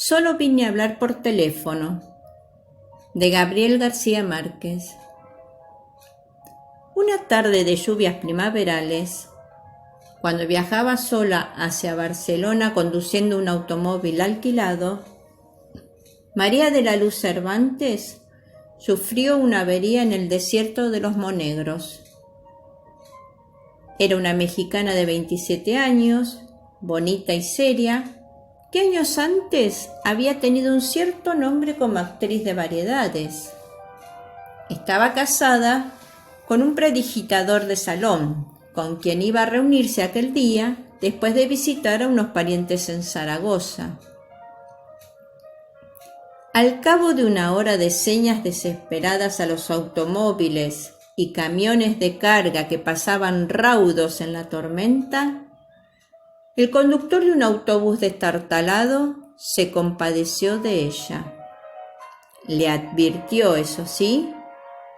Solo vine a hablar por teléfono. De Gabriel García Márquez. Una tarde de lluvias primaverales, cuando viajaba sola hacia Barcelona conduciendo un automóvil alquilado, María de la Luz Cervantes sufrió una avería en el desierto de los Monegros. Era una mexicana de 27 años, bonita y seria, que años antes había tenido un cierto nombre como actriz de variedades. Estaba casada con un predigitador de salón, con quien iba a reunirse aquel día después de visitar a unos parientes en Zaragoza. Al cabo de una hora de señas desesperadas a los automóviles y camiones de carga que pasaban raudos en la tormenta, el conductor de un autobús destartalado se compadeció de ella. Le advirtió, eso sí,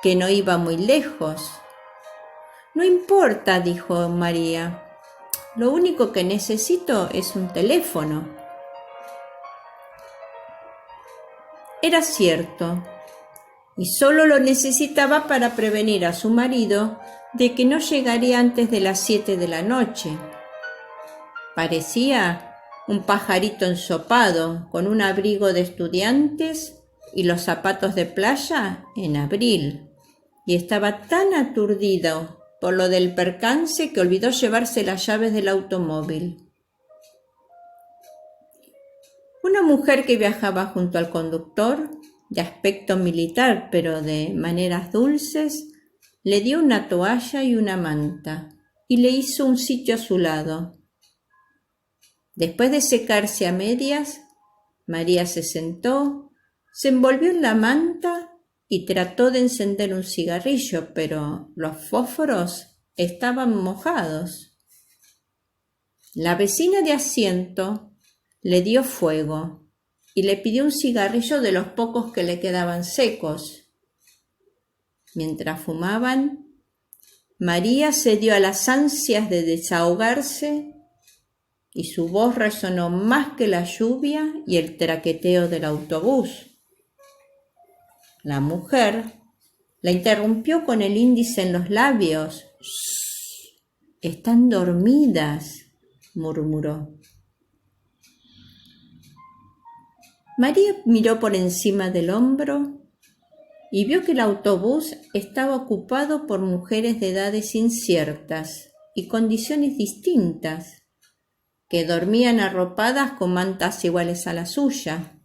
que no iba muy lejos. «No importa», dijo María, «lo único que necesito es un teléfono». Era cierto, y solo lo necesitaba para prevenir a su marido de que no llegaría antes de las 7 de la noche. Parecía un pajarito ensopado, con un abrigo de estudiantes y los zapatos de playa en abril, y estaba tan aturdido por lo del percance que olvidó llevarse las llaves del automóvil. Una mujer que viajaba junto al conductor, de aspecto militar pero de maneras dulces, le dio una toalla y una manta y le hizo un sitio a su lado. Después de secarse a medias, María se sentó, se envolvió en la manta y trató de encender un cigarrillo, pero los fósforos estaban mojados. La vecina de asiento le dio fuego y le pidió un cigarrillo de los pocos que le quedaban secos. Mientras fumaban, María cedió a las ansias de desahogarse y su voz resonó más que la lluvia y el traqueteo del autobús. La mujer la interrumpió con el índice en los labios. «Shh, están dormidas», murmuró. María miró por encima del hombro y vio que el autobús estaba ocupado por mujeres de edades inciertas y condiciones distintas, que dormían arropadas con mantas iguales a la suya.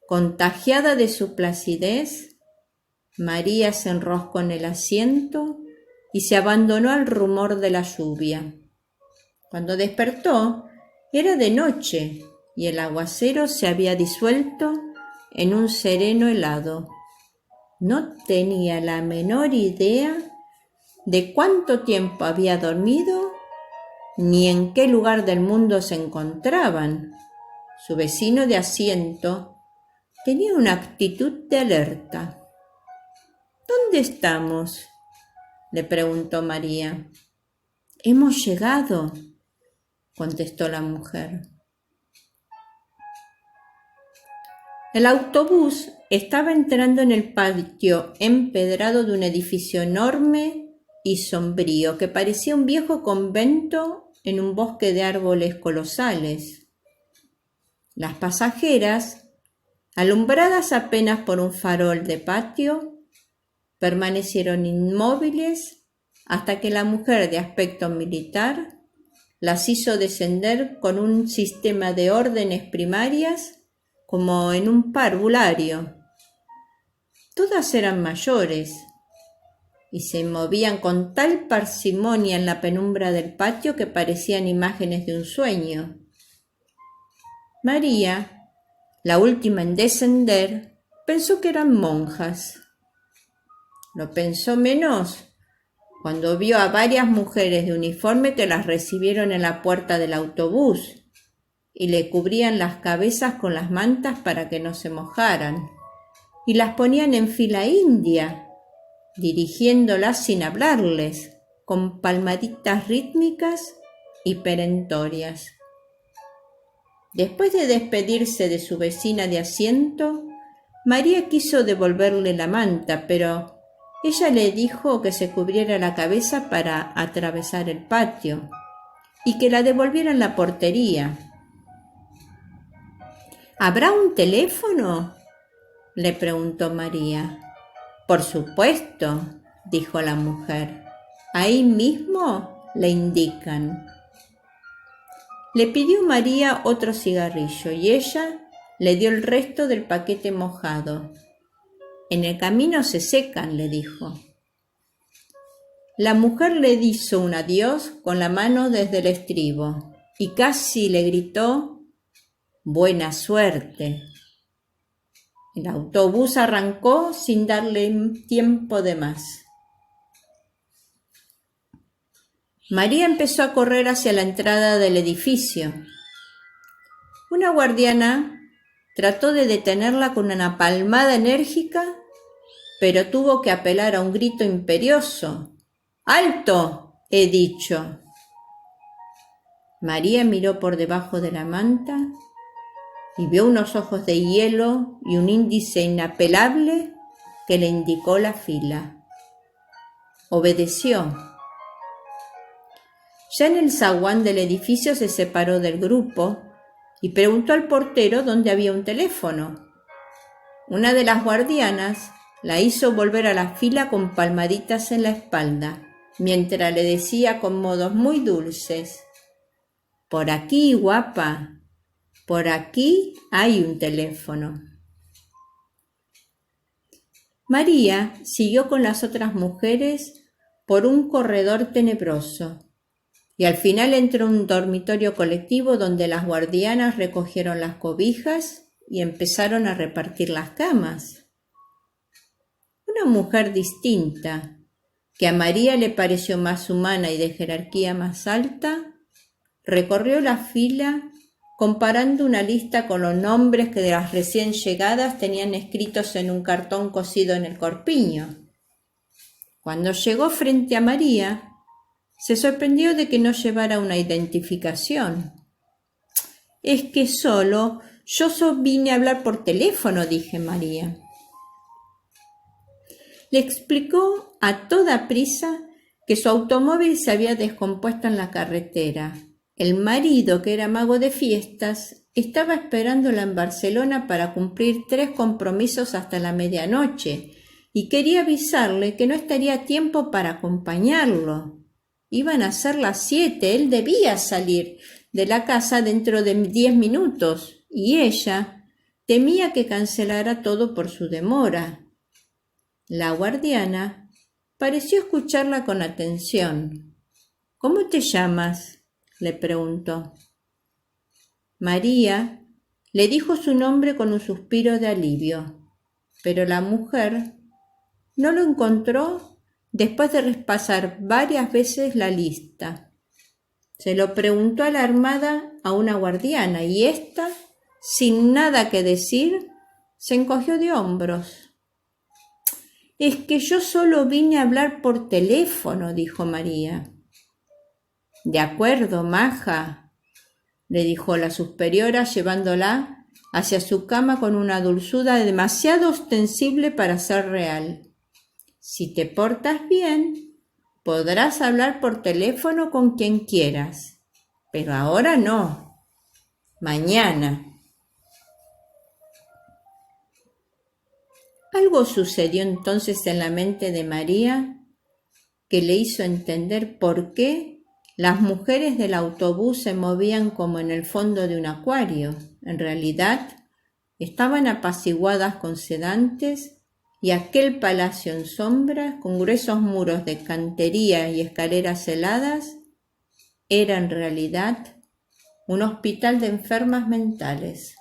Contagiada de su placidez, María se enroscó en el asiento y se abandonó al rumor de la lluvia. Cuando despertó, era de noche y el aguacero se había disuelto en un sereno helado. No tenía la menor idea de cuánto tiempo había dormido ni en qué lugar del mundo se encontraban. Su vecino de asiento tenía una actitud de alerta. «¿Dónde estamos?», le preguntó María. «Hemos llegado», contestó la mujer. El autobús estaba entrando en el patio empedrado de un edificio enorme y sombrío que parecía un viejo convento en un bosque de árboles colosales. Las pasajeras, alumbradas apenas por un farol de patio, permanecieron inmóviles hasta que la mujer de aspecto militar las hizo descender con un sistema de órdenes primarias como en un parvulario. Todas eran mayores y se movían con tal parsimonia en la penumbra del patio que parecían imágenes de un sueño. María, la última en descender, pensó que eran monjas. Lo pensó menos cuando vio a varias mujeres de uniforme que las recibieron en la puerta del autobús y le cubrían las cabezas con las mantas para que no se mojaran, y las ponían en fila india, dirigiéndolas sin hablarles, con palmaditas rítmicas y perentorias. Después de despedirse de su vecina de asiento, María quiso devolverle la manta, pero ella le dijo que se cubriera la cabeza para atravesar el patio y que la devolviera en la portería. ¿Habrá un teléfono?, le preguntó María. Por supuesto, dijo la mujer. Ahí mismo le indican. Le pidió María otro cigarrillo y ella le dio el resto del paquete mojado. En el camino se secan, le dijo. La mujer le hizo un adiós con la mano desde el estribo y casi le gritó: «Buena suerte». El autobús arrancó sin darle tiempo de más. María empezó a correr hacia la entrada del edificio. Una guardiana trató de detenerla con una palmada enérgica, pero tuvo que apelar a un grito imperioso. «¡Alto!», he dicho. María miró por debajo de la manta y vio unos ojos de hielo y un índice inapelable que le indicó la fila. Obedeció. Ya en el zaguán del edificio se separó del grupo y preguntó al portero dónde había un teléfono. Una de las guardianas la hizo volver a la fila con palmaditas en la espalda, mientras le decía con modos muy dulces: «Por aquí, guapa, por aquí hay un teléfono». María siguió con las otras mujeres por un corredor tenebroso y al final entró en un dormitorio colectivo donde las guardianas recogieron las cobijas y empezaron a repartir las camas. Una mujer distinta, que a María le pareció más humana y de jerarquía más alta, recorrió la fila comparando una lista con los nombres que de las recién llegadas tenían escritos en un cartón cosido en el corpiño. Cuando llegó frente a María, se sorprendió de que no llevara una identificación. «Es que yo vine a hablar por teléfono», dije María. Le explicó a toda prisa que su automóvil se había descompuesto en la carretera. El marido, que era mago de fiestas, estaba esperándola en Barcelona para cumplir 3 compromisos hasta la medianoche y quería avisarle que no estaría a tiempo para acompañarlo. Iban a ser las 7, él debía salir de la casa dentro de 10 minutos y ella temía que cancelara todo por su demora. La guardiana pareció escucharla con atención. «¿Cómo te llamas?», le preguntó. María le dijo su nombre con un suspiro de alivio, pero la mujer no lo encontró después de repasar varias veces la lista. Se lo preguntó alarmada a una guardiana y ésta, sin nada que decir, se encogió de hombros. «Es que yo solo vine a hablar por teléfono», dijo María. «De acuerdo, maja», le dijo la superiora llevándola hacia su cama con una dulzura demasiado ostensible para ser real. «Si te portas bien, podrás hablar por teléfono con quien quieras, pero ahora no, mañana». Algo sucedió entonces en la mente de María que le hizo entender por qué las mujeres del autobús se movían como en el fondo de un acuario. En realidad, estaban apaciguadas con sedantes y aquel palacio en sombras, con gruesos muros de cantería y escaleras heladas, era en realidad un hospital de enfermas mentales.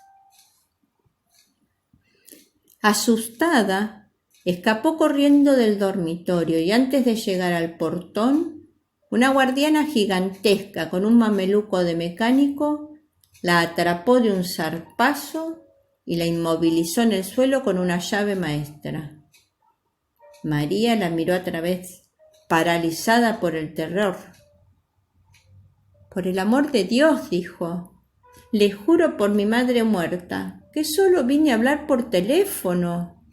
Asustada, escapó corriendo del dormitorio y antes de llegar al portón, una guardiana gigantesca con un mameluco de mecánico la atrapó de un zarpazo y la inmovilizó en el suelo con una llave maestra. María la miró a través, paralizada por el terror. «Por el amor de Dios», dijo, Le juro por mi madre muerta que solo vine a hablar por teléfono.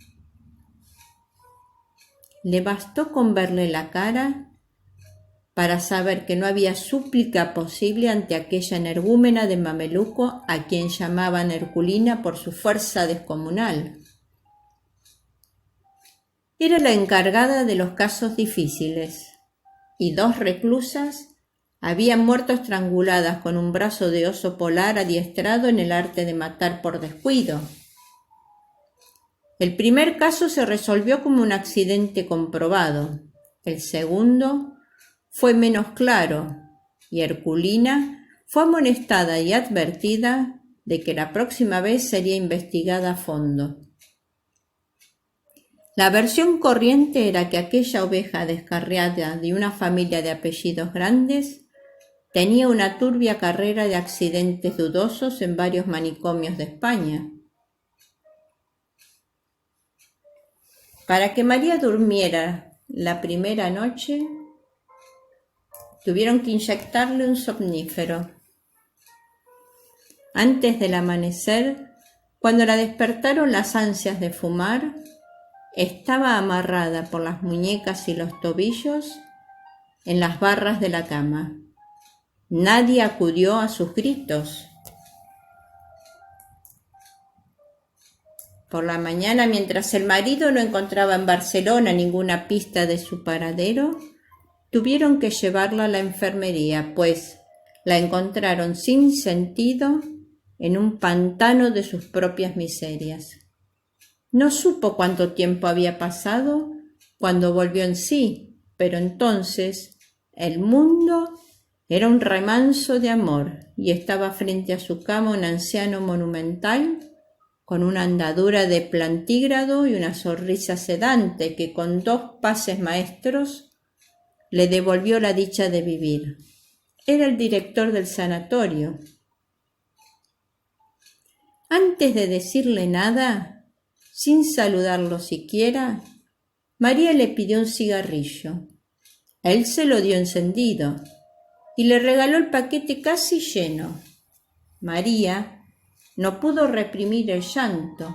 Le bastó con verle la cara para saber que no había súplica posible ante aquella energúmena de Mameluco a quien llamaban Herculina por su fuerza descomunal. Era la encargada de los casos difíciles, y 2 reclusas habían muerto estranguladas con un brazo de oso polar adiestrado en el arte de matar por descuido. El primer caso se resolvió como un accidente comprobado. El segundo fue menos claro, y Herculina fue amonestada y advertida de que la próxima vez sería investigada a fondo. La versión corriente era que aquella oveja descarriada de una familia de apellidos grandes tenía una turbia carrera de accidentes dudosos en varios manicomios de España. Para que María durmiera la primera noche, tuvieron que inyectarle un somnífero. Antes del amanecer, cuando la despertaron las ansias de fumar, estaba amarrada por las muñecas y los tobillos en las barras de la cama. Nadie acudió a sus gritos. Por la mañana, mientras el marido no encontraba en Barcelona ninguna pista de su paradero, tuvieron que llevarla a la enfermería, pues la encontraron sin sentido en un pantano de sus propias miserias. No supo cuánto tiempo había pasado cuando volvió en sí, pero entonces el mundo era un remanso de amor y estaba frente a su cama un anciano monumental con una andadura de plantígrado y una sonrisa sedante que con 2 pases maestros le devolvió la dicha de vivir. Era el director del sanatorio. Antes de decirle nada, sin saludarlo siquiera, María le pidió un cigarrillo. Él se lo dio encendido y le regaló el paquete casi lleno. María no pudo reprimir el llanto.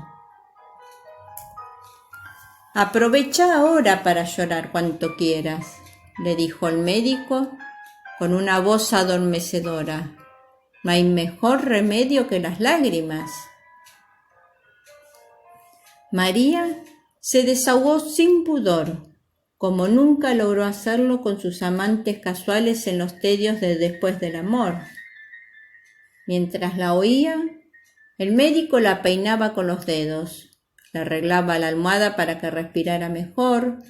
«Aprovecha ahora para llorar cuanto quieras», le dijo el médico con una voz adormecedora. «No hay mejor remedio que las lágrimas». María se desahogó sin pudor, como nunca logró hacerlo con sus amantes casuales en los tedios de después del amor. Mientras la oía, el médico la peinaba con los dedos, le arreglaba la almohada para que respirara mejor,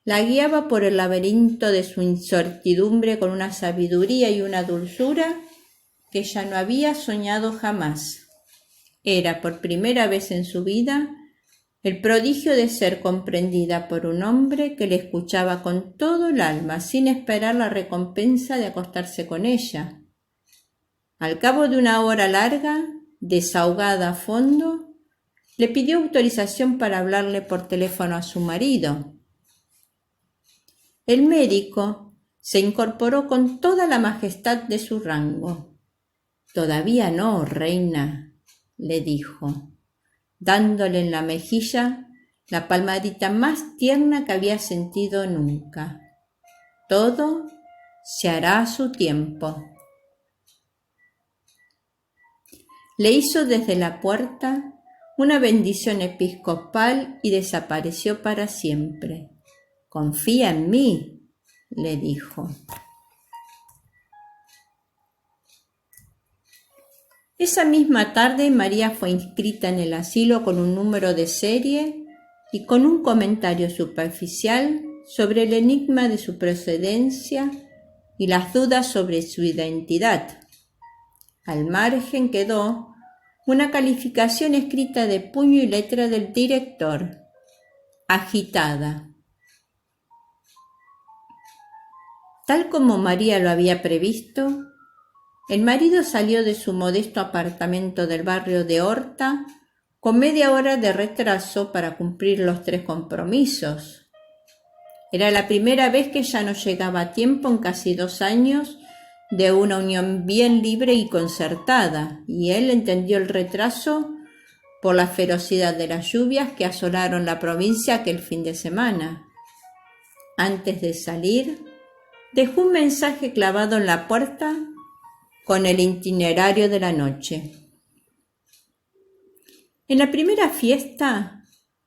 la guiaba por el laberinto de su incertidumbre con una sabiduría y una dulzura que ella no había soñado jamás. Era por primera vez en su vida el prodigio de ser comprendida por un hombre que le escuchaba con todo el alma, sin esperar la recompensa de acostarse con ella. Al cabo de una hora larga, desahogada a fondo, le pidió autorización para hablarle por teléfono a su marido. El médico se incorporó con toda la majestad de su rango. «Todavía no, reina», le dijo, dándole en la mejilla la palmadita más tierna que había sentido nunca. «Todo se hará a su tiempo». Le hizo desde la puerta una bendición episcopal y desapareció para siempre. «Confía en mí», le dijo. Esa misma tarde María fue inscrita en el asilo con un número de serie y con un comentario superficial sobre el enigma de su procedencia y las dudas sobre su identidad. Al margen quedó una calificación escrita de puño y letra del director: agitada. Tal como María lo había previsto, el marido salió de su modesto apartamento del barrio de Horta con media hora de retraso para cumplir los 3 compromisos. Era la primera vez que ya no llegaba a tiempo en casi 2 años de una unión bien libre y concertada, y él entendió el retraso por la ferocidad de las lluvias que asolaron la provincia aquel fin de semana. Antes de salir, dejó un mensaje clavado en la puerta con el itinerario de la noche. En la primera fiesta,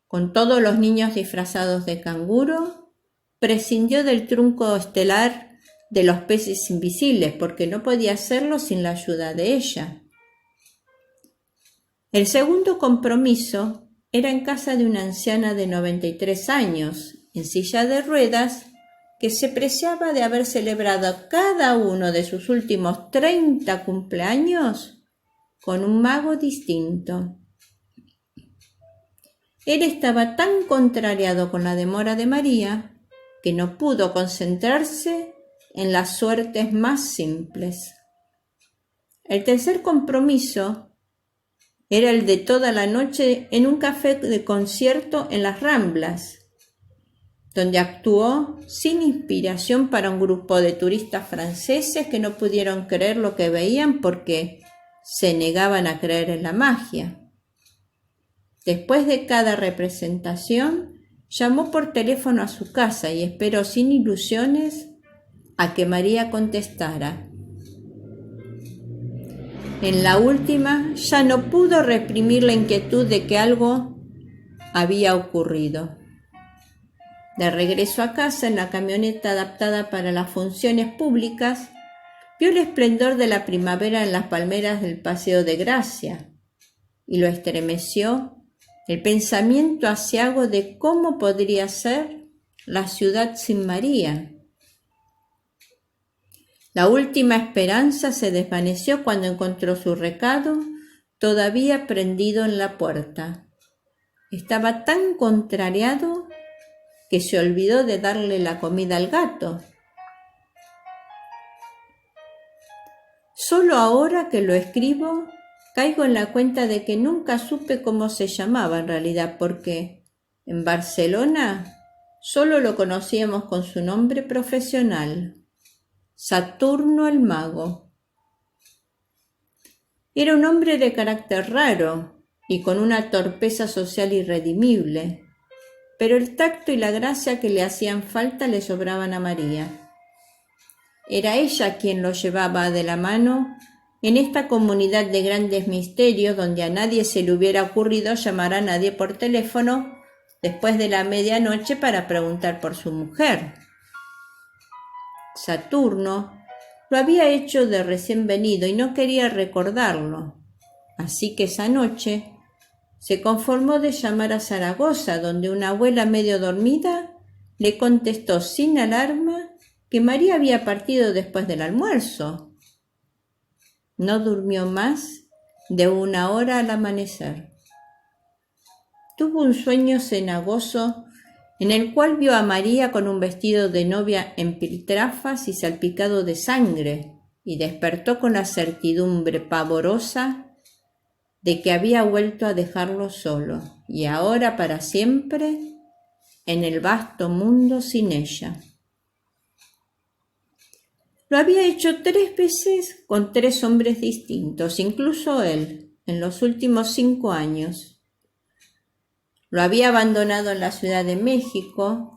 con todos los niños disfrazados de canguro, prescindió del trunco estelar de los peces invisibles porque no podía hacerlo sin la ayuda de ella. El segundo compromiso era en casa de una anciana de 93 años, en silla de ruedas, que se preciaba de haber celebrado cada uno de sus últimos 30 cumpleaños con un mago distinto. Él estaba tan contrariado con la demora de María que no pudo concentrarse en las suertes más simples. El tercer compromiso era el de toda la noche en un café de concierto en las Ramblas, donde actuó sin inspiración para un grupo de turistas franceses que no pudieron creer lo que veían porque se negaban a creer en la magia. Después de cada representación, llamó por teléfono a su casa y esperó sin ilusiones a que María contestara. En la última ya no pudo reprimir la inquietud de que algo había ocurrido. De regreso a casa en la camioneta adaptada para las funciones públicas, vio el esplendor de la primavera en las palmeras del Paseo de Gracia y lo estremeció el pensamiento aciago de cómo podría ser la ciudad sin María. La última esperanza se desvaneció cuando encontró su recado todavía prendido en la puerta. Estaba tan contrariado que se olvidó de darle la comida al gato. Solo ahora que lo escribo, caigo en la cuenta de que nunca supe cómo se llamaba en realidad, porque en Barcelona solo lo conocíamos con su nombre profesional, Saturno el Mago. Era un hombre de carácter raro y con una torpeza social irredimible, pero el tacto y la gracia que le hacían falta le sobraban a María. Era ella quien lo llevaba de la mano en esta comunidad de grandes misterios donde a nadie se le hubiera ocurrido llamar a nadie por teléfono después de la medianoche para preguntar por su mujer. Saturno lo había hecho de recién venido y no quería recordarlo, así que esa noche se conformó de llamar a Zaragoza, donde una abuela medio dormida le contestó sin alarma que María había partido después del almuerzo. No durmió más de 1 hora al amanecer. Tuvo un sueño cenagoso en el cual vio a María con un vestido de novia en piltrafas y salpicado de sangre, y despertó con la certidumbre pavorosa de que había vuelto a dejarlo solo, y ahora para siempre, en el vasto mundo sin ella. Lo había hecho 3 veces con 3 hombres distintos, incluso él, en los últimos 5 años. Lo había abandonado en la Ciudad de México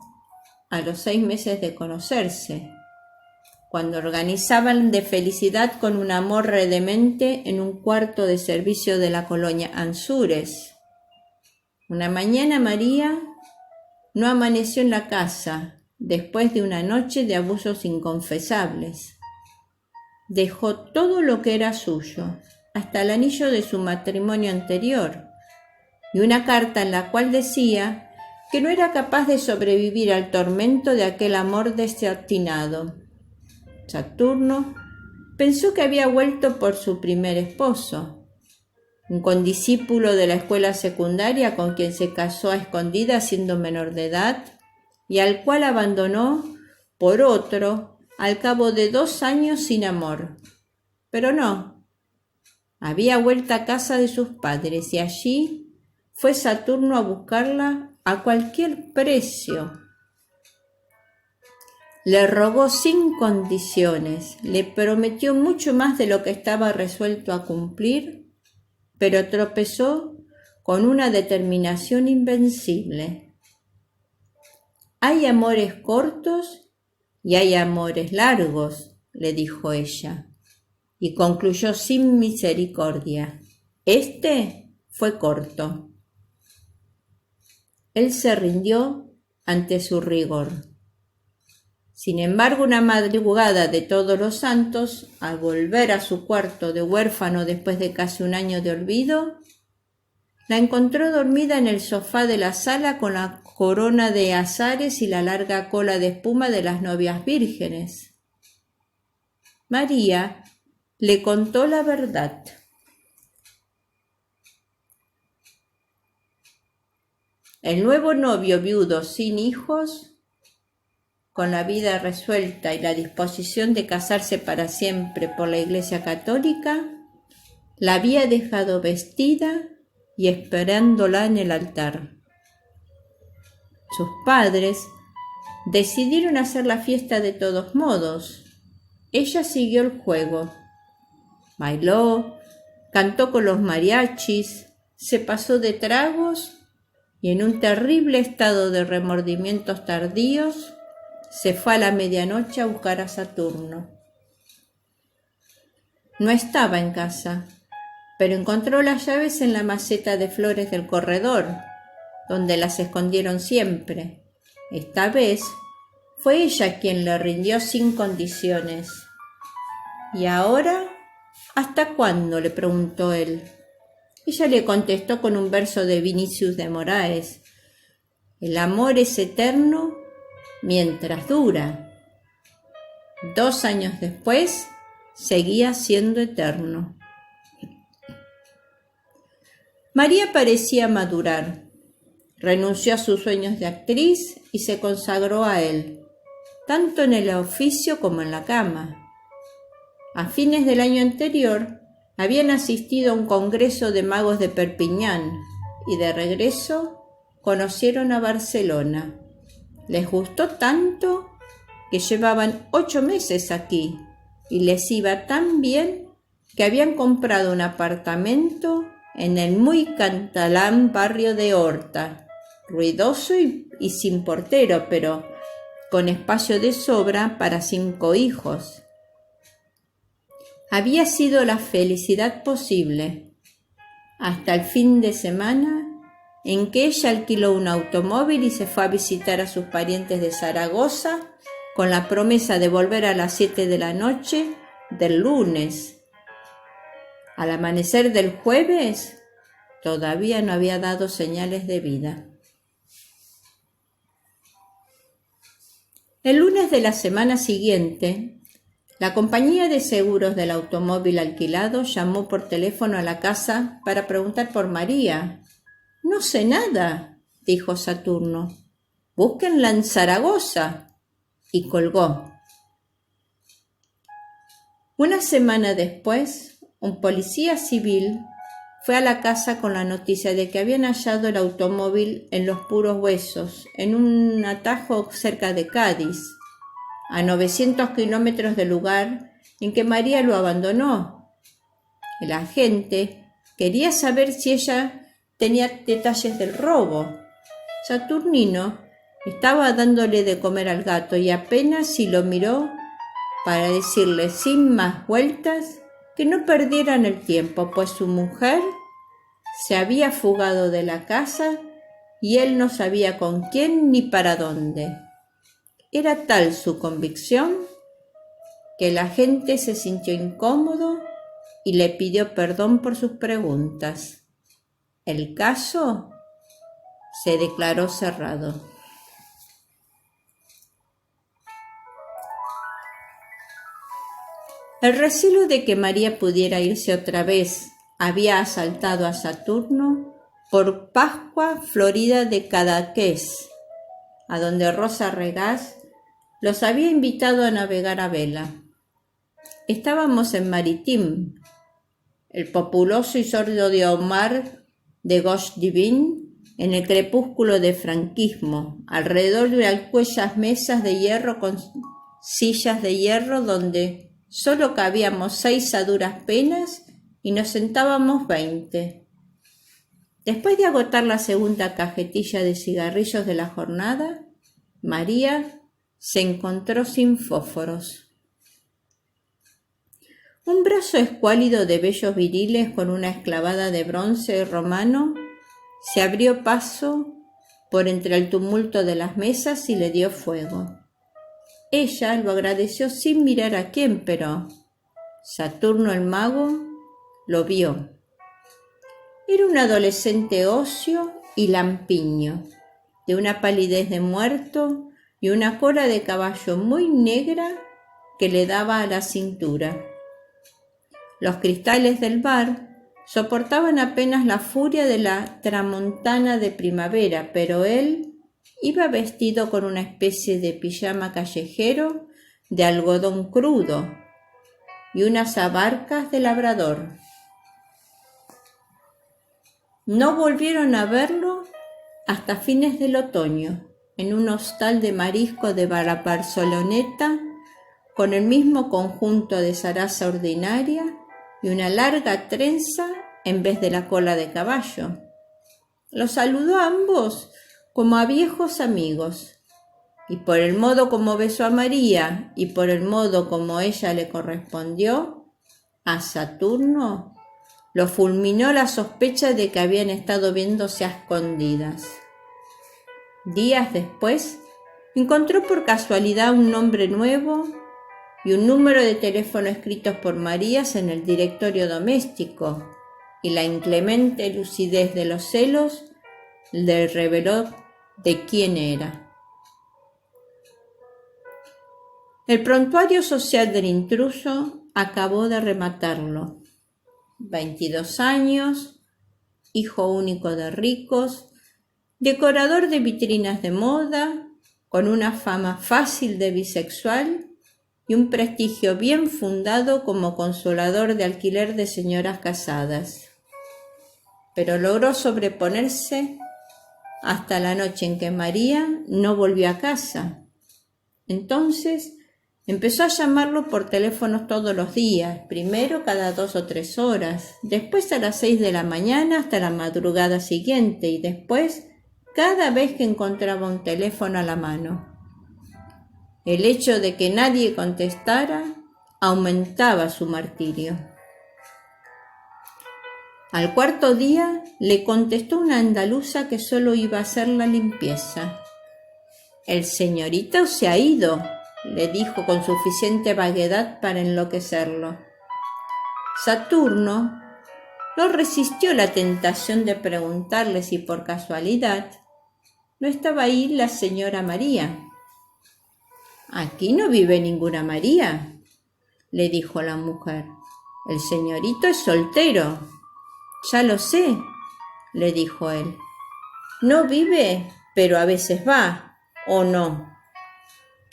a los 6 meses de conocerse, cuando organizaban de felicidad con un amor redemente en un cuarto de servicio de la colonia Anzures. Una mañana María no amaneció en la casa después de una noche de abusos inconfesables. Dejó todo lo que era suyo, hasta el anillo de su matrimonio anterior, y una carta en la cual decía que no era capaz de sobrevivir al tormento de aquel amor desatinado. Saturno pensó que había vuelto por su primer esposo, un condiscípulo de la escuela secundaria con quien se casó a escondidas siendo menor de edad y al cual abandonó por otro al cabo de 2 años sin amor. Pero no, había vuelto a casa de sus padres y allí fue Saturno a buscarla a cualquier precio. Le rogó sin condiciones, le prometió mucho más de lo que estaba resuelto a cumplir, pero tropezó con una determinación invencible. Hay amores cortos y hay amores largos, le dijo ella, y concluyó sin misericordia. Este fue corto. Él se rindió ante su rigor. Sin embargo, una madrugada de Todos los Santos, al volver a su cuarto de huérfano después de casi un año de olvido, la encontró dormida en el sofá de la sala con la corona de azares y la larga cola de espuma de las novias vírgenes. María le contó la verdad. El nuevo novio viudo sin hijos, con la vida resuelta y la disposición de casarse para siempre por la Iglesia Católica, la había dejado vestida y esperándola en el altar. Sus padres decidieron hacer la fiesta de todos modos. Ella siguió el juego. Bailó, cantó con los mariachis, se pasó de tragos y en un terrible estado de remordimientos tardíos se fue a la medianoche a buscar a Saturno. No estaba en casa, pero encontró las llaves en la maceta de flores del corredor, donde las escondieron siempre. Esta vez fue ella quien le rindió sin condiciones. ¿Y ahora? ¿Hasta cuándo?, le preguntó él. Ella le contestó con un verso de Vinicius de Moraes: el amor es eterno mientras dura. 2 años después, seguía siendo eterno. María parecía madurar. Renunció a sus sueños de actriz y se consagró a él, tanto en el oficio como en la cama. A fines del año anterior, habían asistido a un congreso de magos de Perpiñán y de regreso conocieron a Barcelona. Les gustó tanto que llevaban 8 meses aquí y les iba tan bien que habían comprado un apartamento en el muy catalán barrio de Horta, ruidoso y sin portero, pero con espacio de sobra para 5 hijos. Había sido la felicidad posible, hasta el fin de semana en que ella alquiló un automóvil y se fue a visitar a sus parientes de Zaragoza con la promesa de volver a las 7 de la noche del lunes. Al amanecer del jueves, todavía no había dado señales de vida. El lunes de la semana siguiente, la compañía de seguros del automóvil alquilado llamó por teléfono a la casa para preguntar por María. «No sé nada», dijo Saturno. «Búsquenla en Zaragoza». Y colgó. Una semana después, un policía civil fue a la casa con la noticia de que habían hallado el automóvil en Los Puros Huesos, en un atajo cerca de Cádiz, a 900 kilómetros del lugar en que María lo abandonó. El agente quería saber si ella tenía detalles del robo. Saturnino estaba dándole de comer al gato y apenas si lo miró para decirle sin más vueltas que no perdieran el tiempo, pues su mujer se había fugado de la casa y él no sabía con quién ni para dónde. Era tal su convicción que el agente se sintió incómodo y le pidió perdón por sus preguntas. El caso se declaró cerrado. El recelo de que María pudiera irse otra vez había asaltado a Saturno por Pascua Florida de Cadaqués, a donde Rosa Regás los había invitado a navegar a vela. Estábamos en Maritim, el populoso y sordo mar de Goche-Divin, en el crepúsculo del franquismo, alrededor de unas cuellas mesas de hierro sillas de hierro donde solo cabíamos 6 a duras penas y nos sentábamos 20. Después de agotar la segunda cajetilla de cigarrillos de la jornada, María se encontró sin fósforos. Un brazo escuálido de vellos viriles con una esclavada de bronce romano se abrió paso por entre el tumulto de las mesas y le dio fuego. Ella lo agradeció sin mirar a quién, pero Saturno el mago lo vio. Era un adolescente óseo y lampiño, de una palidez de muerto y una cola de caballo muy negra que le daba a la cintura. Los cristales del bar soportaban apenas la furia de la tramontana de primavera, pero él iba vestido con una especie de pijama callejero de algodón crudo y unas abarcas de labrador. No volvieron a verlo hasta fines del otoño, en un hostal de marisco de Barceloneta, con el mismo conjunto de zaraza ordinaria y una larga trenza en vez de la cola de caballo. Los saludó a ambos como a viejos amigos, y por el modo como besó a María y por el modo como ella le correspondió, a Saturno lo fulminó la sospecha de que habían estado viéndose a escondidas. Días después, encontró por casualidad un nombre nuevo y un número de teléfono escritos por Marías en el directorio doméstico, y la inclemente lucidez de los celos le reveló de quién era. El prontuario social del intruso acabó de rematarlo. 22 años, hijo único de ricos, decorador de vitrinas de moda, con una fama fácil de bisexual y un prestigio bien fundado como consolador de alquiler de señoras casadas. Pero logró sobreponerse hasta la noche en que María no volvió a casa. Entonces empezó a llamarlo por teléfonos todos los días, primero cada 2 o 3 horas, después a las 6 de la mañana hasta la madrugada siguiente y después cada vez que encontraba un teléfono a la mano. El hecho de que nadie contestara aumentaba su martirio. Al cuarto día le contestó una andaluza que solo iba a hacer la limpieza. «El señorito se ha ido», le dijo con suficiente vaguedad para enloquecerlo. Saturno no resistió la tentación de preguntarle si por casualidad no estaba ahí la señora María. «Aquí no vive ninguna María», le dijo la mujer. «El señorito es soltero». «Ya lo sé», le dijo él. «No vive, pero a veces va, ¿o no?»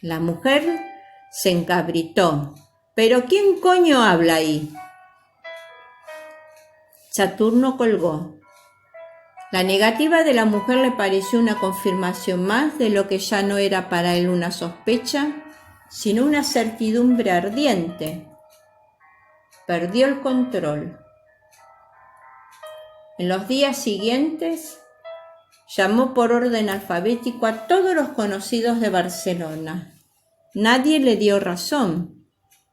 La mujer se encabritó. «¿Pero quién coño habla ahí?» Saturno colgó. La negativa de la mujer le pareció una confirmación más de lo que ya no era para él una sospecha, sino una certidumbre ardiente. Perdió el control. En los días siguientes, llamó por orden alfabético a todos los conocidos de Barcelona. Nadie le dio razón,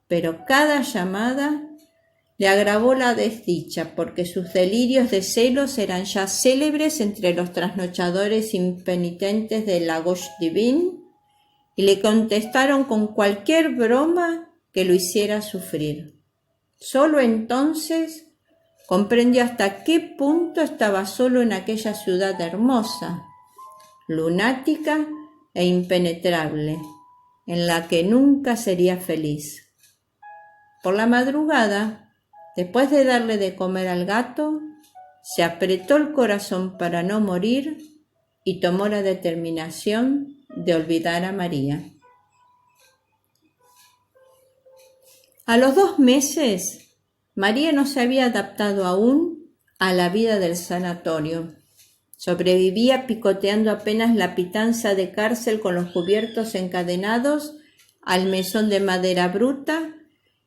pero cada llamada le agravó la desdicha, porque sus delirios de celos eran ya célebres entre los trasnochadores impenitentes de la Gauche Divine, y le contestaron con cualquier broma que lo hiciera sufrir. Solo entonces comprendió hasta qué punto estaba solo en aquella ciudad hermosa, lunática e impenetrable, en la que nunca sería feliz. Por la madrugada, después de darle de comer al gato, se apretó el corazón para no morir y tomó la determinación de olvidar a María. A los 2 meses, María no se había adaptado aún a la vida del sanatorio. Sobrevivía picoteando apenas la pitanza de cárcel con los cubiertos encadenados al mesón de madera bruta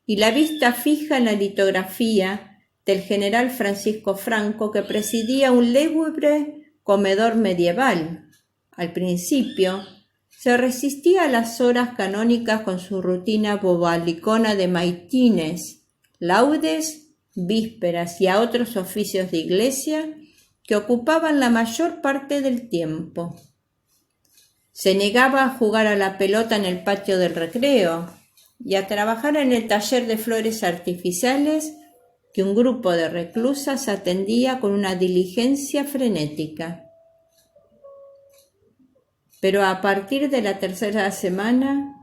y la vista fija en la litografía del general Francisco Franco, que presidía un lúgubre comedor medieval. Al principio se resistía a las horas canónicas con su rutina bobalicona de maitines, laudes, vísperas y a otros oficios de iglesia que ocupaban la mayor parte del tiempo. Se negaba a jugar a la pelota en el patio del recreo y a trabajar en el taller de flores artificiales que un grupo de reclusas atendía con una diligencia frenética. Pero a partir de la tercera semana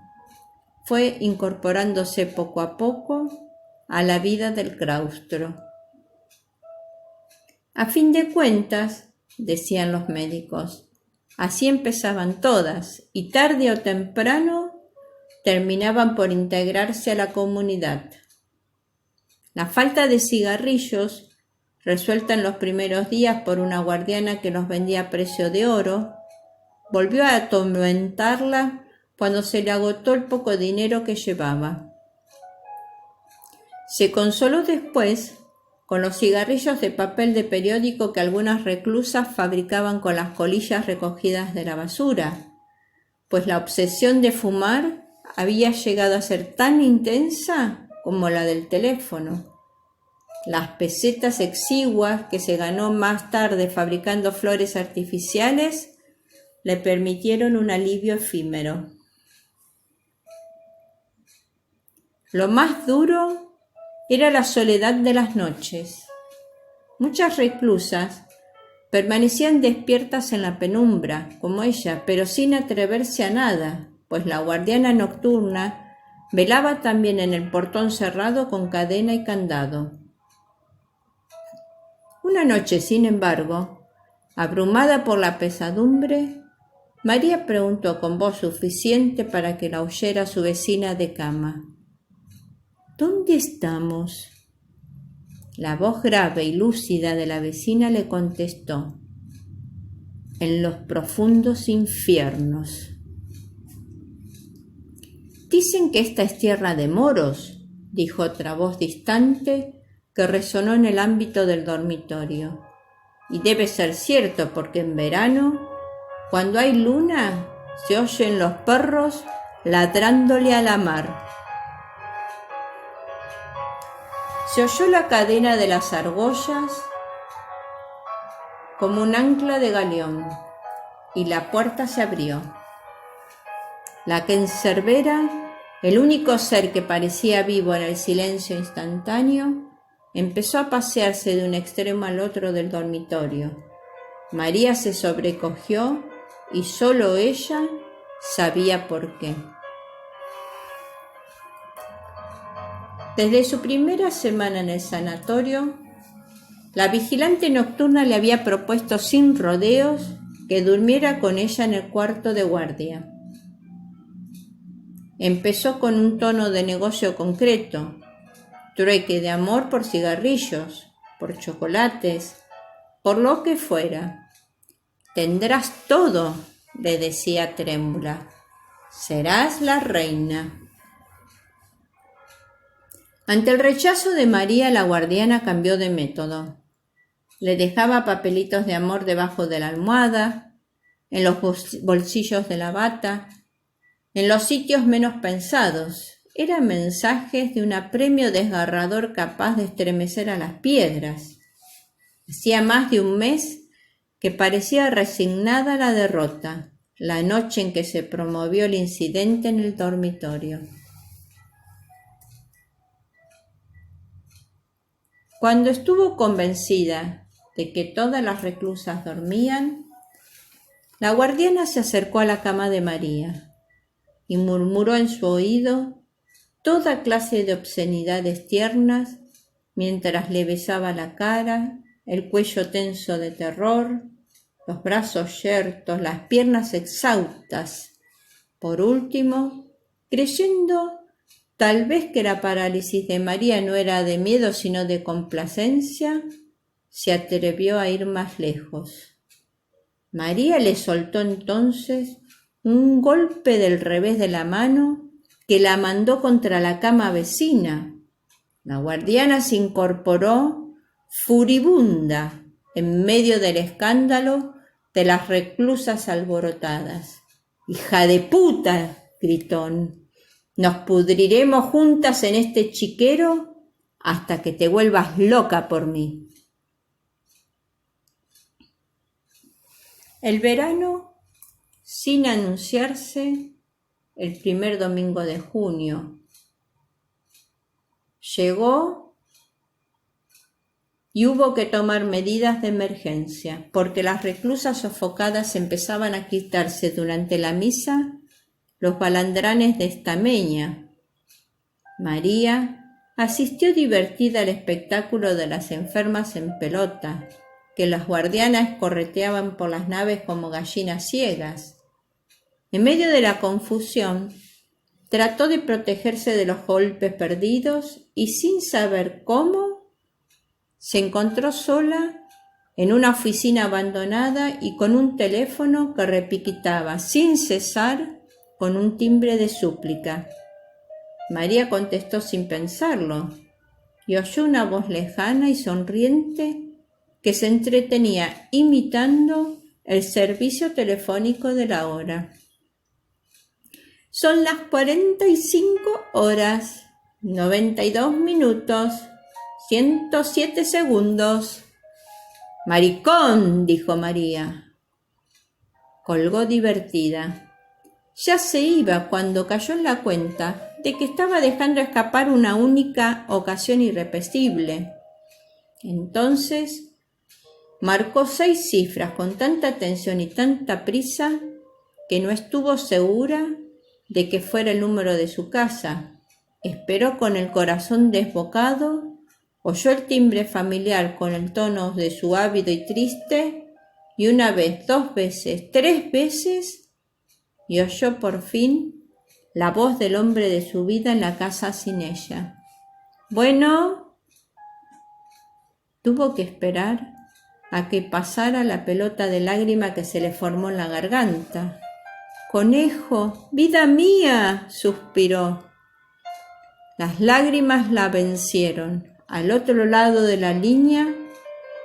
fue incorporándose poco a poco a la vida del claustro. A fin de cuentas, decían los médicos, así empezaban todas y tarde o temprano terminaban por integrarse a la comunidad. La falta de cigarrillos, resuelta en los primeros días por una guardiana que los vendía a precio de oro, volvió a atormentarla cuando se le agotó el poco dinero que llevaba. Se consoló después con los cigarrillos de papel de periódico que algunas reclusas fabricaban con las colillas recogidas de la basura, pues la obsesión de fumar había llegado a ser tan intensa como la del teléfono. Las pesetas exiguas que se ganó más tarde fabricando flores artificiales le permitieron un alivio efímero. Lo más duro era la soledad de las noches. Muchas reclusas permanecían despiertas en la penumbra, como ella, pero sin atreverse a nada, pues la guardiana nocturna velaba también en el portón cerrado con cadena y candado. Una noche, sin embargo, abrumada por la pesadumbre, María preguntó con voz suficiente para que la oyera su vecina de cama: ¿Dónde estamos? La voz grave y lúcida de la vecina le contestó: en los profundos infiernos. Dicen que esta es tierra de moros, dijo otra voz distante que resonó en el ámbito del dormitorio. Y debe ser cierto, porque en verano, cuando hay luna, se oyen los perros ladrándole a la mar. Se oyó la cadena de las argollas como un ancla de galeón, y la puerta se abrió. La cancerbera, el único ser que parecía vivo en el silencio instantáneo, empezó a pasearse de un extremo al otro del dormitorio. María se sobrecogió y solo ella sabía por qué. Desde su primera semana en el sanatorio, la vigilante nocturna le había propuesto sin rodeos que durmiera con ella en el cuarto de guardia. Empezó con un tono de negocio concreto: trueque de amor por cigarrillos, por chocolates, por lo que fuera. Tendrás todo, le decía trémula. Serás la reina. Ante el rechazo de María, la guardiana cambió de método. Le dejaba papelitos de amor debajo de la almohada, en los bolsillos de la bata, en los sitios menos pensados. Eran mensajes de un apremio desgarrador capaz de estremecer a las piedras. Hacía más de un mes que parecía resignada a la derrota, la noche en que se promovió el incidente en el dormitorio. Cuando estuvo convencida de que todas las reclusas dormían, la guardiana se acercó a la cama de María y murmuró en su oído toda clase de obscenidades tiernas mientras le besaba la cara, el cuello tenso de terror, los brazos yertos, las piernas exhaustas. Por último, creyendo tal vez que la parálisis de María no era de miedo sino de complacencia, se atrevió a ir más lejos. María le soltó entonces un golpe del revés de la mano que la mandó contra la cama vecina. La guardiana se incorporó furibunda en medio del escándalo de las reclusas alborotadas. «¡Hija de puta!», gritó. «Nos pudriremos juntas en este chiquero hasta que te vuelvas loca por mí». El verano, sin anunciarse, el primer domingo de junio, llegó y hubo que tomar medidas de emergencia, porque las reclusas sofocadas empezaban a quitarse durante la misa los balandranes de estameña. María asistió divertida al espectáculo de las enfermas en pelota, que las guardianas correteaban por las naves como gallinas ciegas. En medio de la confusión, trató de protegerse de los golpes perdidos y, sin saber cómo, se encontró sola en una oficina abandonada y con un teléfono que repiquitaba sin cesar con un timbre de súplica. María contestó sin pensarlo y oyó una voz lejana y sonriente que se entretenía imitando el servicio telefónico de la hora. «Son las 45 horas, 92 minutos, 107 segundos. «Maricón», dijo María. Colgó divertida. Ya se iba cuando cayó en la cuenta de que estaba dejando escapar una única ocasión irrepetible. Entonces marcó 6 cifras con tanta atención y tanta prisa que no estuvo segura de que fuera el número de su casa. Esperó con el corazón desbocado, oyó el timbre familiar con el tono de su ávido y triste, y una vez, 2 veces, 3 veces, y oyó por fin la voz del hombre de su vida en la casa sin ella. «Bueno». Tuvo que esperar a que pasara la pelota de lágrima que se le formó en la garganta. «Conejo, vida mía», suspiró. Las lágrimas la vencieron. Al otro lado de la línea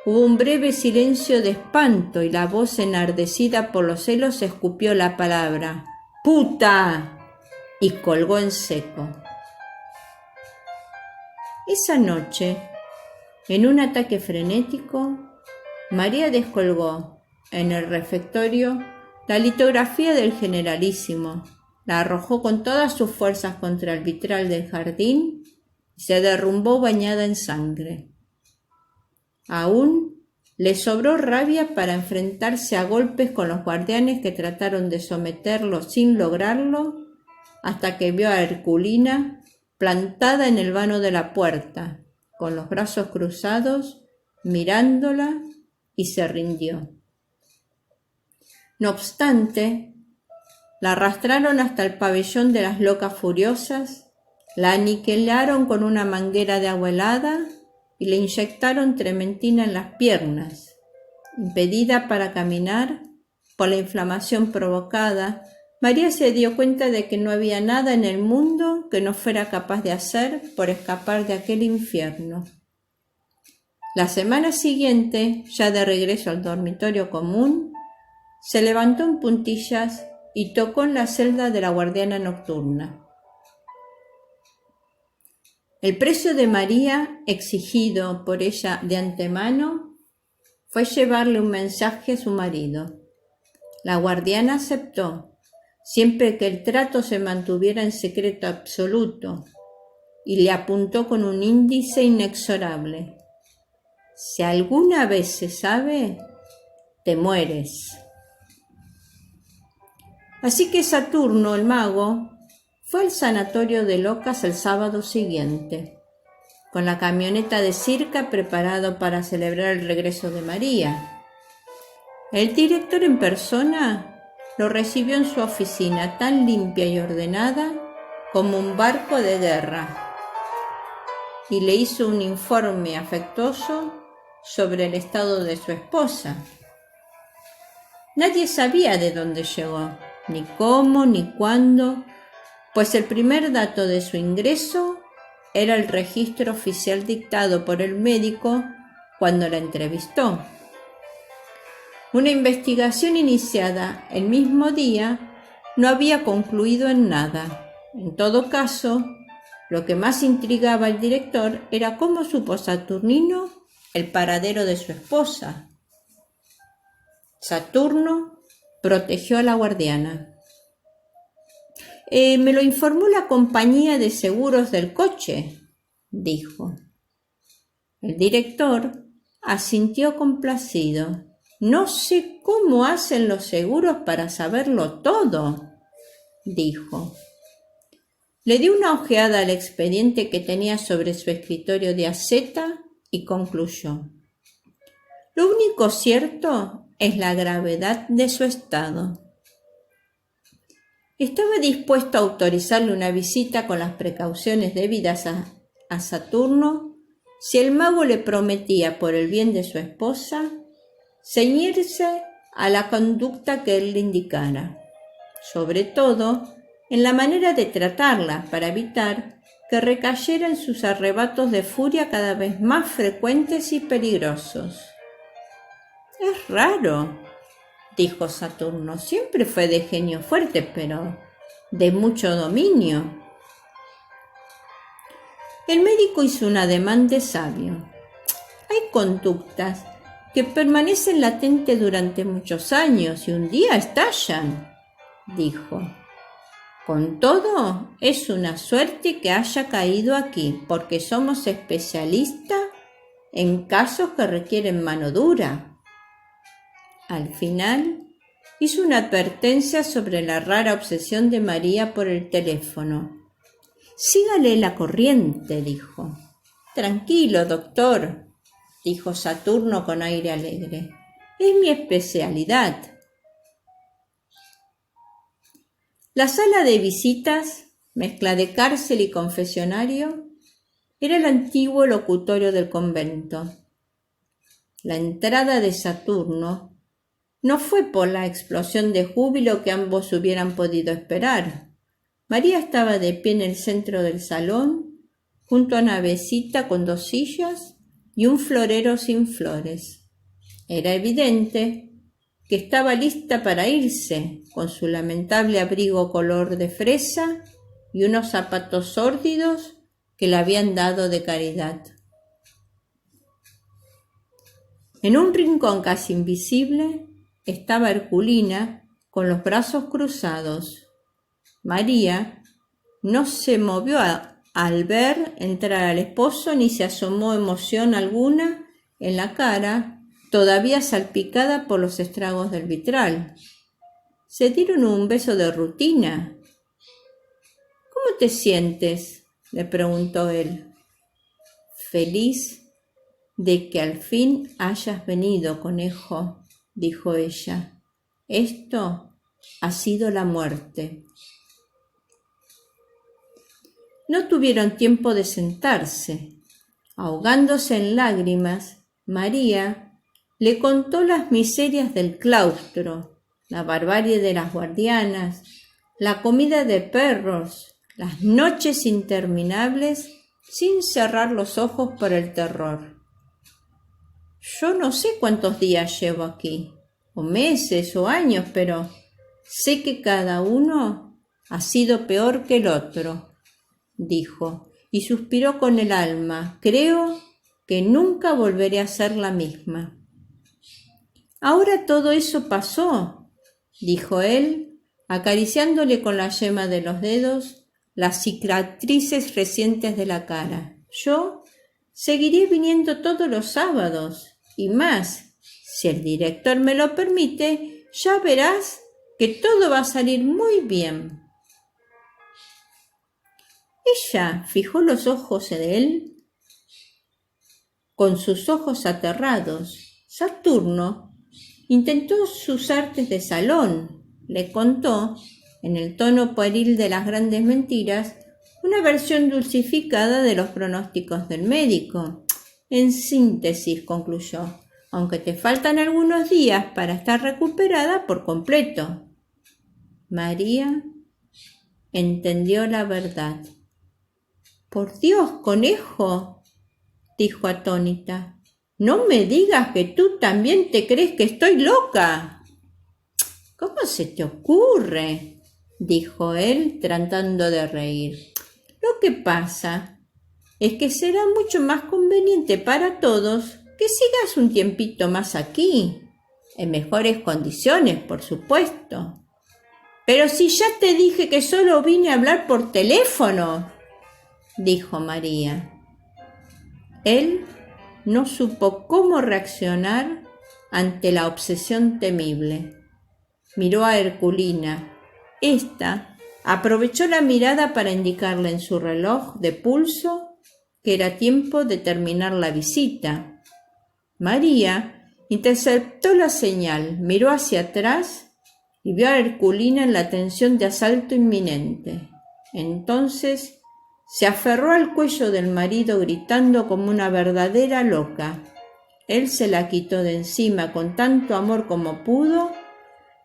hubo un breve silencio de espanto y la voz enardecida por los celos escupió la palabra «¡Puta!» y colgó en seco. Esa noche, en un ataque frenético, María descolgó en el refectorio la litografía del Generalísimo, la arrojó con todas sus fuerzas contra el vitral del jardín y se derrumbó bañada en sangre. Aún le sobró rabia para enfrentarse a golpes con los guardianes que trataron de someterlo sin lograrlo, hasta que vio a Herculina plantada en el vano de la puerta, con los brazos cruzados, mirándola, y se rindió. No obstante, la arrastraron hasta el pabellón de las locas furiosas, la aniquilaron con una manguera de agua helada y le inyectaron trementina en las piernas. Impedida para caminar por la inflamación provocada, María se dio cuenta de que no había nada en el mundo que no fuera capaz de hacer por escapar de aquel infierno. La semana siguiente, ya de regreso al dormitorio común, se levantó en puntillas y tocó en la celda de la guardiana nocturna. El precio de María, exigido por ella de antemano, fue llevarle un mensaje a su marido. La guardiana aceptó, siempre que el trato se mantuviera en secreto absoluto, y le apuntó con un índice inexorable: «Si alguna vez se sabe, te mueres». Así que Saturno, el mago, fue al sanatorio de locas el sábado siguiente, con la camioneta de Circa preparado para celebrar el regreso de María. El director en persona lo recibió en su oficina tan limpia y ordenada como un barco de guerra, y le hizo un informe afectuoso sobre el estado de su esposa. Nadie sabía de dónde llegó, ni cómo, ni cuándo, pues el primer dato de su ingreso era el registro oficial dictado por el médico cuando la entrevistó. Una investigación iniciada el mismo día no había concluido en nada. En todo caso, lo que más intrigaba al director era cómo supo Saturnino el paradero de su esposa. Saturno protegió a la guardiana. Me lo informó la compañía de seguros del coche, dijo. El director asintió complacido. No sé cómo hacen los seguros para saberlo todo, dijo. Le dio una ojeada al expediente que tenía sobre su escritorio de aceta y concluyó. Lo único cierto es la gravedad de su estado. Estaba dispuesto a autorizarle una visita con las precauciones debidas a Saturno si el mago le prometía, por el bien de su esposa, ceñirse a la conducta que él le indicara, sobre todo en la manera de tratarla para evitar que recayera en sus arrebatos de furia cada vez más frecuentes y peligrosos. Es raro, dijo Saturno, siempre fue de genio fuerte, pero de mucho dominio. El médico hizo un ademán de sabio. Hay conductas que permanecen latentes durante muchos años y un día estallan, dijo. Con todo, es una suerte que haya caído aquí, porque somos especialistas en casos que requieren mano dura. Al final, hizo una advertencia sobre la rara obsesión de María por el teléfono. Sígale la corriente, dijo. Tranquilo, doctor, dijo Saturno con aire alegre. Es mi especialidad. La sala de visitas, mezcla de cárcel y confesionario, era el antiguo locutorio del convento. La entrada de Saturno no fue por la explosión de júbilo que ambos hubieran podido esperar. María estaba de pie en el centro del salón, junto a una mesita con 2 sillas y un florero sin flores. Era evidente que estaba lista para irse, con su lamentable abrigo color de fresa y unos zapatos sórdidos que le habían dado de caridad. En un rincón casi invisible estaba Herculina con los brazos cruzados. María no se movió al ver entrar al esposo ni se asomó emoción alguna en la cara, todavía salpicada por los estragos del vitral. Se dieron un beso de rutina. ¿Cómo te sientes?, le preguntó él. Feliz de que al fin hayas venido, conejo, dijo ella. Esto ha sido la muerte. No tuvieron tiempo de sentarse. Ahogándose en lágrimas, María le contó las miserias del claustro, la barbarie de las guardianas, la comida de perros, las noches interminables sin cerrar los ojos por el terror. Yo no sé cuántos días llevo aquí, o meses o años, pero sé que cada uno ha sido peor que el otro, dijo, y suspiró con el alma. Creo que nunca volveré a ser la misma. Ahora todo eso pasó, dijo él, acariciándole con la yema de los dedos las cicatrices recientes de la cara. Yo seguiré viniendo todos los sábados, y más, si el director me lo permite, ya verás que todo va a salir muy bien. Ella fijó los ojos en él con sus ojos aterrados. Saturno intentó sus artes de salón. Le contó, en el tono pueril de las grandes mentiras, una versión dulcificada de los pronósticos del médico. En síntesis, concluyó, aunque te faltan algunos días para estar recuperada por completo. María entendió la verdad. «Por Dios, conejo», dijo atónita, «no me digas que tú también te crees que estoy loca». «¿Cómo se te ocurre?», dijo él, tratando de reír. «Lo que pasa es que será mucho más conveniente para todos que sigas un tiempito más aquí, en mejores condiciones, por supuesto». «Pero si ya te dije que solo vine a hablar por teléfono», dijo María. Él no supo cómo reaccionar ante la obsesión temible. Miró a Herculina. Esta aprovechó la mirada para indicarle en su reloj de pulso que era tiempo de terminar la visita. María interceptó la señal, miró hacia atrás y vio a Herculina en la tensión de asalto inminente. Entonces se aferró al cuello del marido gritando como una verdadera loca. Él se la quitó de encima con tanto amor como pudo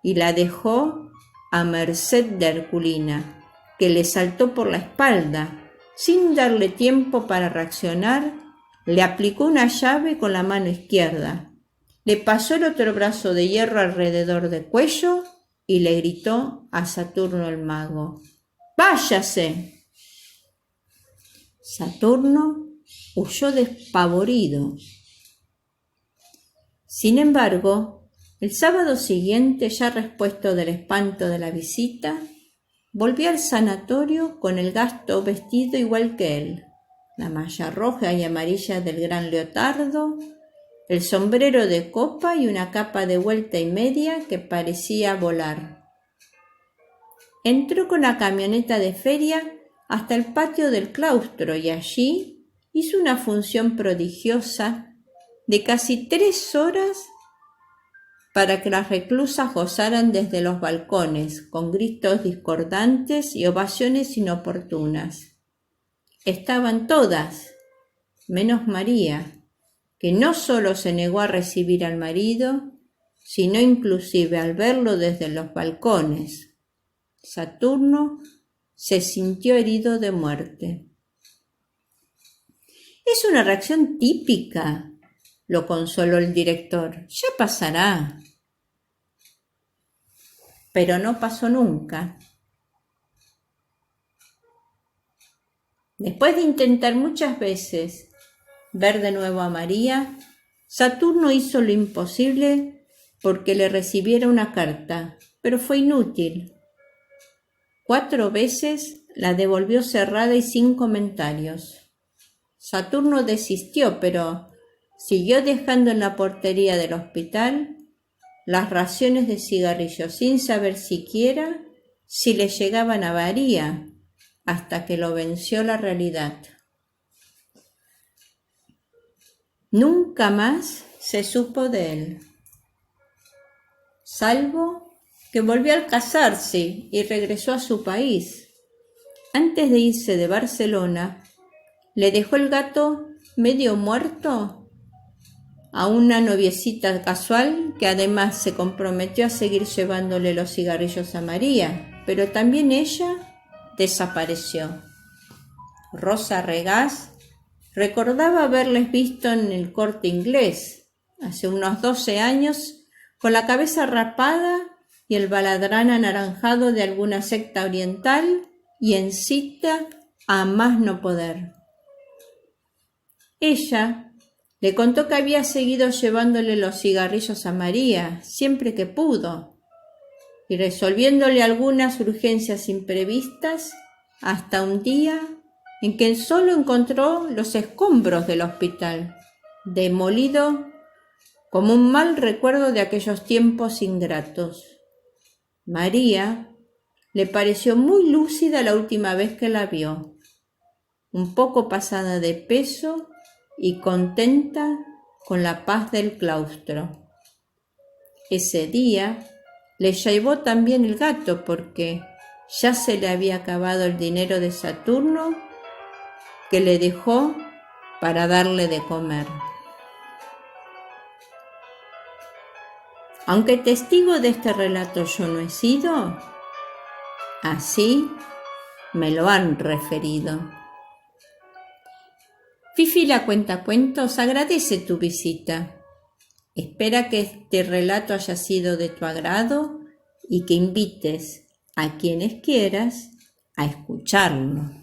y la dejó a merced de Herculina, que le saltó por la espalda. Sin darle tiempo para reaccionar, le aplicó una llave con la mano izquierda, le pasó el otro brazo de hierro alrededor del cuello y le gritó a Saturno el mago: «¡Váyase!». Saturno huyó despavorido. Sin embargo, el sábado siguiente, ya repuesto del espanto de la visita, volvió al sanatorio con el gasto vestido igual que él, la malla roja y amarilla del gran leotardo, el sombrero de copa y una capa de vuelta y media que parecía volar. Entró con la camioneta de feria hasta el patio del claustro y allí hizo una función prodigiosa de casi 3 horas para que las reclusas gozaran desde los balcones, con gritos discordantes y ovaciones inoportunas. Estaban todas, menos María, que no solo se negó a recibir al marido, sino inclusive al verlo desde los balcones. Saturno se sintió herido de muerte. «Es una reacción típica», lo consoló el director. «Ya pasará». Pero no pasó nunca. Después de intentar muchas veces ver de nuevo a María, Saturno hizo lo imposible porque le recibiera una carta, pero fue inútil. 4 veces la devolvió cerrada y sin comentarios. Saturno desistió, pero siguió dejando en la portería del hospital las raciones de cigarrillos sin saber siquiera si le llegaban a María, hasta que lo venció la realidad. Nunca más se supo de él, salvo que volvió al casarse y regresó a su país. Antes de irse de Barcelona, le dejó el gato medio muerto a una noviecita casual que además se comprometió a seguir llevándole los cigarrillos a María, pero también ella desapareció. Rosa Regás recordaba haberles visto en el Corte Inglés hace unos 12 años con la cabeza rapada y el baladrán anaranjado de alguna secta oriental y en cita a más no poder. Ella le contó que había seguido llevándole los cigarrillos a María siempre que pudo y resolviéndole algunas urgencias imprevistas hasta un día en que solo encontró los escombros del hospital, demolido como un mal recuerdo de aquellos tiempos ingratos. María le pareció muy lúcida la última vez que la vio, un poco pasada de peso y contenta con la paz del claustro. Ese día le llevó también el gato porque ya se le había acabado el dinero de Saturno que le dejó para darle de comer. Aunque testigo de este relato yo no he sido, así me lo han referido. Fifi la Cuentacuentos agradece tu visita. Espera que este relato haya sido de tu agrado y que invites a quienes quieras a escucharlo.